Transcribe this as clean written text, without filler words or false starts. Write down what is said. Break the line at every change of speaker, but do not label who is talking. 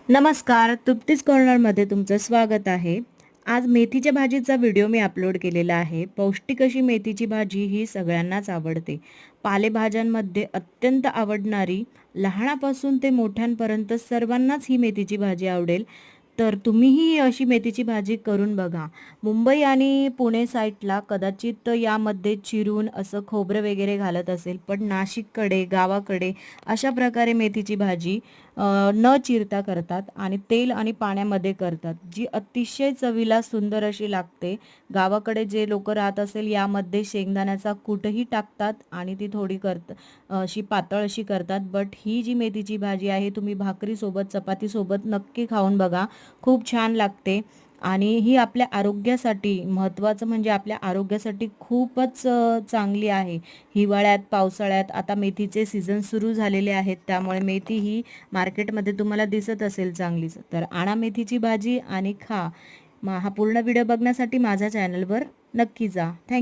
नमस्कार, तृप्तीज कॉर्नरमध्ये तुमचं स्वागत आहे. आज मेथीच्या भाजीचा व्हिडिओ मी अपलोड केलेला आहे. पौष्टिक अशी मेथीची भाजी ही सगळ्यांनाच आवडते. पालेभाज्यांमध्ये अत्यंत आवडणारी, लहानापासून ते मोठ्यांपर्यंत सर्वांनाच ही मेथीची भाजी आवडेल. तर तुम्हीही अशी मेथीची भाजी करून बघा. मुंबई आणि पुणे साईडला कदाचित यामध्ये चिरून असं खोबरं वगैरे घालत असेल, पण नाशिककडे, गावाकडे अशा प्रकारे मेथीची भाजी न चिरता करतात आणि तेल आणि पाण्यामध्ये करतात, जी अतिशय चवीला सुंदर अशी लागते. गावाकडे जे लोक राहत असेल यामध्ये शेंगदाण्याचा कूटही टाकतात आणि ती थोडी अशी पातळ अशी करतात. बट ही जी मेथीची भाजी आहे तुम्ही भाकरीसोबत चपातीसोबत नक्की खाऊन बघा, खूप छान लागते. आणि ही आपल्या आरोग्यासाठी, महत्त्वाचं म्हणजे आपल्या आरोग्यासाठी खूपच चांगली आहे. हिवाळ्यात, पावसाळ्यात आता मेथीचे सीझन सुरू झालेले आहेत, त्यामुळे मेथी ही मार्केटमध्ये तुम्हाला दिसत असेल चांगलीच. तर आणा मेथीची भाजी आणि खा. हा पूर्ण व्हिडिओ बघण्यासाठी माझ्या चॅनलवर नक्की जा. थँक्यू.